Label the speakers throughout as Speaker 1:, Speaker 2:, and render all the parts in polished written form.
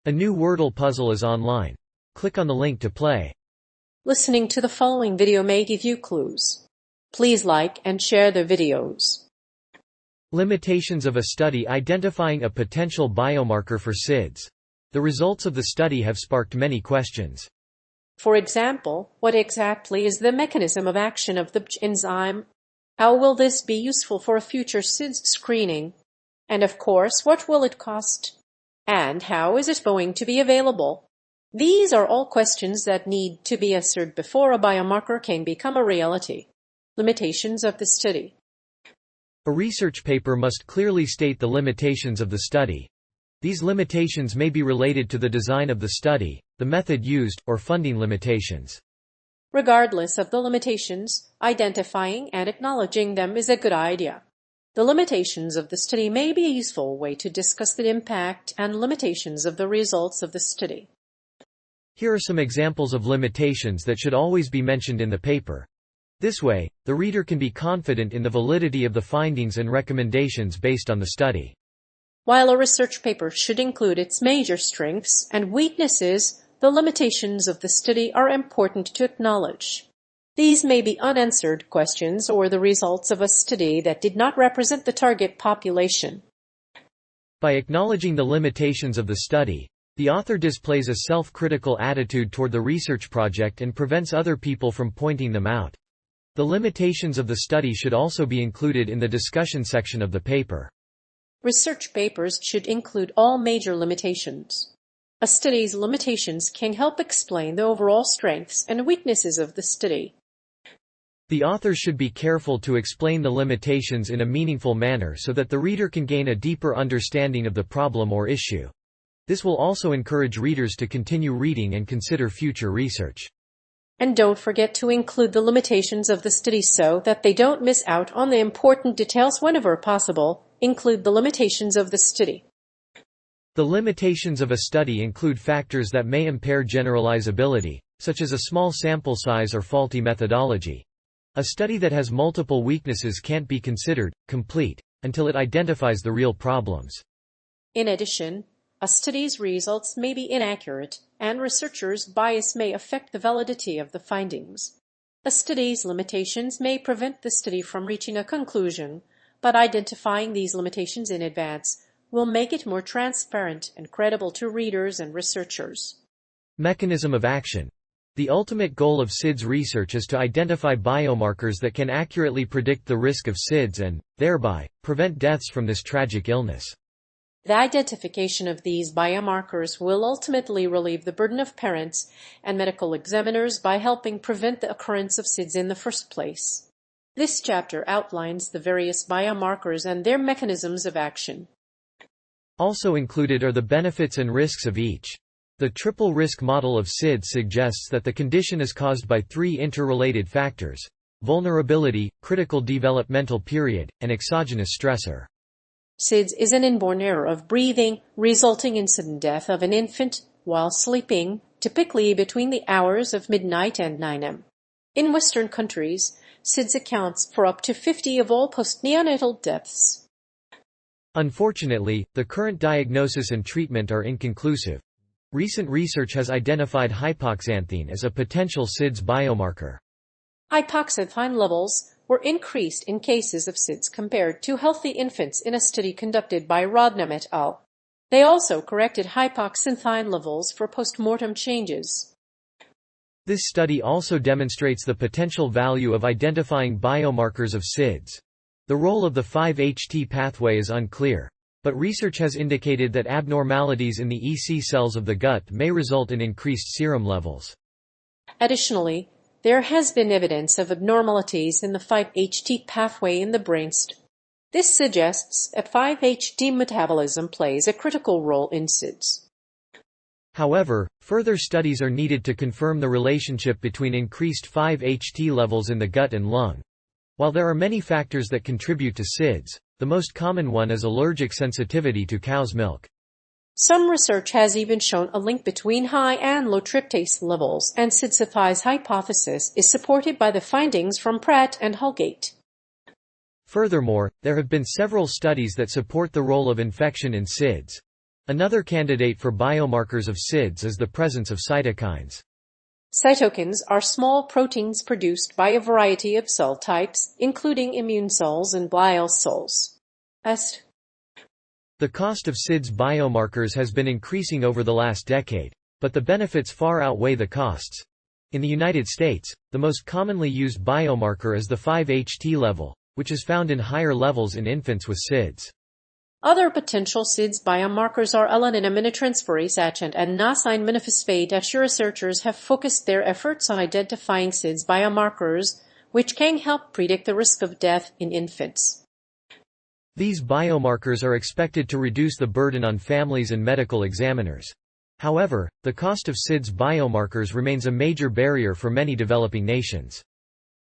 Speaker 1: A new Wordle puzzle is online. Click on the link to play.
Speaker 2: Listening to the following video may give you clues. Please like and share the videos.
Speaker 1: Limitations of a study identifying a potential biomarker for SIDS. The results of the study have sparked many questions.
Speaker 2: For example, what exactly is the mechanism of action of the enzyme? How will this be useful for a future SIDS screening? And of course, what will it cost? And how is it going to be available? These are all questions that need to be answered before a biomarker can become a reality. Limitations of the study.
Speaker 1: A research paper must clearly state the limitations of the study. These limitations may be related to the design of the study, the method used, or funding limitations.
Speaker 2: Regardless of the limitations, identifying and acknowledging them is a good idea. The limitations of the study may be a useful way to discuss the impact and limitations of the results of the study.
Speaker 1: Here are some examples of limitations that should always be mentioned in the paper. This way, the reader can be confident in the validity of the findings and recommendations based on the study.
Speaker 2: While a research paper should include its major strengths and weaknesses, the limitations of the study are important to acknowledge. These may be unanswered questions or the results of a study that did not represent the target population.
Speaker 1: By acknowledging the limitations of the study, the author displays a self-critical attitude toward the research project and prevents other people from pointing them out. The limitations of the study should also be included in the discussion section of the paper.
Speaker 2: Research papers should include all major limitations. A study's limitations can help explain the overall strengths and weaknesses of the study.
Speaker 1: The author should be careful to explain the limitations in a meaningful manner so that the reader can gain a deeper understanding of the problem or issue. This will also encourage readers to continue reading and consider future research.
Speaker 2: And don't forget to include the limitations of the study so that they don't miss out on the important details whenever possible. Include the limitations of the study.
Speaker 1: The limitations of a study include factors that may impair generalizability, such as a small sample size or faulty methodology. A study that has multiple weaknesses can't be considered complete until it identifies the real problems.
Speaker 2: In addition, a study's results may be inaccurate, and researchers' bias may affect the validity of the findings. A study's limitations may prevent the study from reaching a conclusion, but identifying these limitations in advance will make it more transparent and credible to readers and researchers.
Speaker 1: Mechanism of action. The ultimate goal of SIDS research is to identify biomarkers that can accurately predict the risk of SIDS and, thereby, prevent deaths from this tragic illness.
Speaker 2: The identification of these biomarkers will ultimately relieve the burden of parents and medical examiners by helping prevent the occurrence of SIDS in the first place. This chapter outlines the various biomarkers and their mechanisms of action.
Speaker 1: Also included are the benefits and risks of each. The triple risk model of SIDS suggests that the condition is caused by three interrelated factors: vulnerability, critical developmental period, and exogenous stressor.
Speaker 2: SIDS is an inborn error of breathing, resulting in sudden death of an infant while sleeping, typically between the hours of midnight and 9 am. In Western countries, SIDS accounts for up to 50% of all postneonatal deaths.
Speaker 1: Unfortunately, the current diagnosis and treatment are inconclusive. Recent research has identified hypoxanthine as a potential SIDS biomarker.
Speaker 2: Hypoxanthine levels were increased in cases of SIDS compared to healthy infants in a study conducted by Rodnam et al. They also corrected hypoxanthine levels for postmortem changes.
Speaker 1: This study also demonstrates the potential value of identifying biomarkers of SIDS. The role of the 5-HT pathway is unclear, but research has indicated that abnormalities in the EC cells of the gut may result in increased serum levels.
Speaker 2: Additionally, there has been evidence of abnormalities in the 5-HT pathway in the brainstem. This suggests that 5-HT metabolism plays a critical role in SIDS.
Speaker 1: However, further studies are needed to confirm the relationship between increased 5-HT levels in the gut and lung. While there are many factors that contribute to SIDS, the most common one is allergic sensitivity to cow's milk.
Speaker 2: Some research has even shown a link between high and low tryptase levels, and SIDS hypothesis is supported by the findings from Pratt and Holgate.
Speaker 1: Furthermore, there have been several studies that support the role of infection in SIDS. Another candidate for biomarkers of SIDS is the presence of cytokines.
Speaker 2: Cytokines are small proteins produced by a variety of cell types, including immune cells and glial cells.
Speaker 1: The cost of SIDS biomarkers has been increasing over the last decade, but the benefits far outweigh the costs. In the United States, the most commonly used biomarker is the 5-HT level, which is found in higher levels in infants with SIDS.
Speaker 2: Other potential SIDS biomarkers are alanine aminotransferase H and adenosine monophosphate H. Researchers have focused their efforts on identifying SIDS biomarkers, which can help predict the risk of death in infants.
Speaker 1: These biomarkers are expected to reduce the burden on families and medical examiners. However, the cost of SIDS biomarkers remains a major barrier for many developing nations.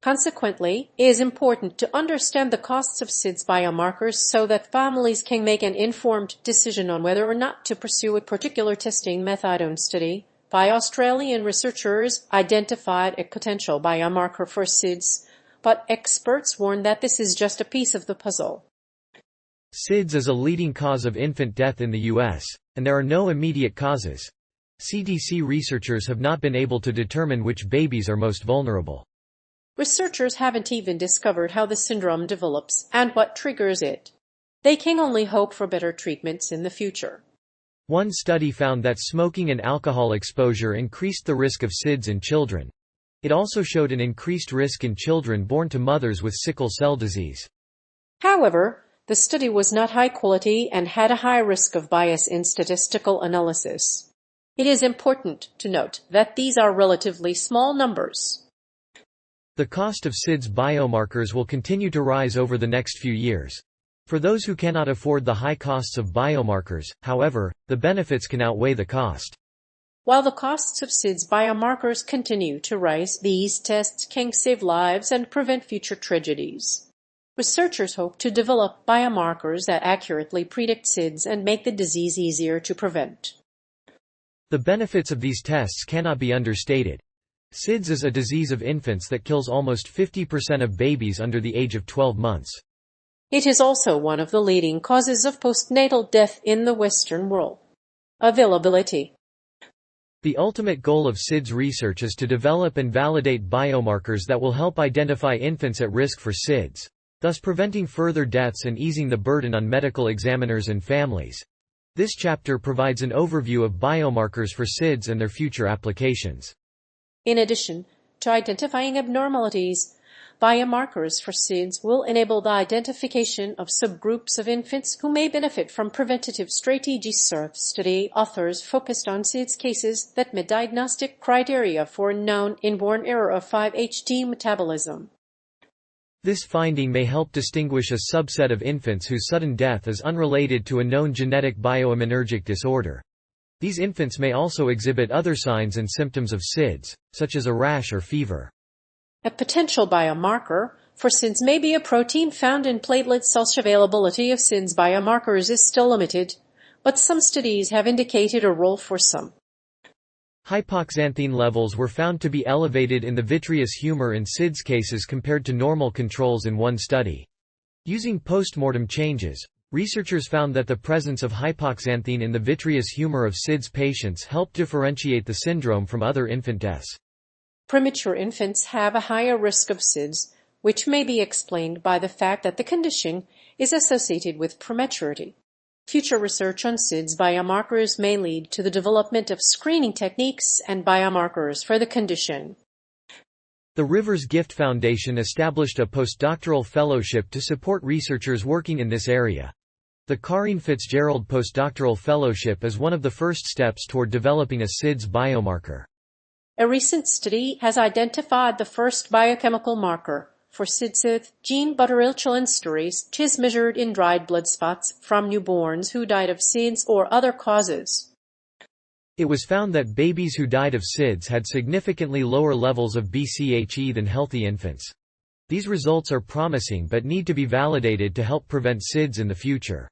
Speaker 2: Consequently, it is important to understand the costs of SIDS biomarkers so that families can make an informed decision on whether or not to pursue a particular testing methadone study by Australian researchers identified a potential biomarker for SIDS, but experts warn that this is just a piece of the puzzle.
Speaker 1: SIDS is a leading cause of infant death in the U.S., and there are no immediate causes. CDC researchers have not been able to determine which babies are most vulnerable.
Speaker 2: Researchers haven't even discovered how the syndrome develops and what triggers it. They can only hope for better treatments in the future.
Speaker 1: One study found that smoking and alcohol exposure increased the risk of SIDS in children. It also showed an increased risk in children born to mothers with sickle cell disease.
Speaker 2: However, the study was not high quality and had a high risk of bias in statistical analysis. It is important to note that these are relatively small numbers.
Speaker 1: The cost of SIDS biomarkers will continue to rise over the next few years. For those who cannot afford the high costs of biomarkers, however, the benefits can outweigh the cost.
Speaker 2: While the costs of SIDS biomarkers continue to rise, these tests can save lives and prevent future tragedies. Researchers hope to develop biomarkers that accurately predict SIDS and make the disease easier to prevent.
Speaker 1: The benefits of these tests cannot be understated. SIDS is a disease of infants that kills almost 50% of babies under the age of 12 months.
Speaker 2: It is also one of the leading causes of postnatal death in the Western world. Availability.
Speaker 1: The ultimate goal of SIDS research is to develop and validate biomarkers that will help identify infants at risk for SIDS, thus preventing further deaths and easing the burden on medical examiners and families. This chapter provides an overview of biomarkers for SIDS and their future applications.
Speaker 2: In addition to identifying abnormalities, biomarkers for SIDS will enable the identification of subgroups of infants who may benefit from preventative strategies. Study authors focused on SIDS cases that met diagnostic criteria for known inborn error of 5-HT metabolism.
Speaker 1: This finding may help distinguish a subset of infants whose sudden death is unrelated to a known genetic bioiminergic disorder. These infants may also exhibit other signs and symptoms of SIDS, such as a rash or fever.
Speaker 2: A potential biomarker for SIDS may be a protein found in platelet cells. Availability of SIDS biomarkers is still limited, but some studies have indicated a role for some.
Speaker 1: Hypoxanthine levels were found to be elevated in the vitreous humor in SIDS cases compared to normal controls in one study. Using postmortem changes, researchers found that the presence of hypoxanthine in the vitreous humor of SIDS patients helped differentiate the syndrome from other infant deaths.
Speaker 2: Premature infants have a higher risk of SIDS, which may be explained by the fact that the condition is associated with prematurity. Future research on SIDS biomarkers may lead to the development of screening techniques and biomarkers for the condition.
Speaker 1: The Rivers Gift Foundation established a postdoctoral fellowship to support researchers working in this area. The Karine Fitzgerald Postdoctoral Fellowship is one of the first steps toward developing a SIDS biomarker.
Speaker 2: A recent study has identified the first biochemical marker for SIDS gene butyrylcholinesterase, which is measured in dried blood spots from newborns who died of SIDS or other causes.
Speaker 1: It was found that babies who died of SIDS had significantly lower levels of BCHE than healthy infants. These results are promising but need to be validated to help prevent SIDS in the future.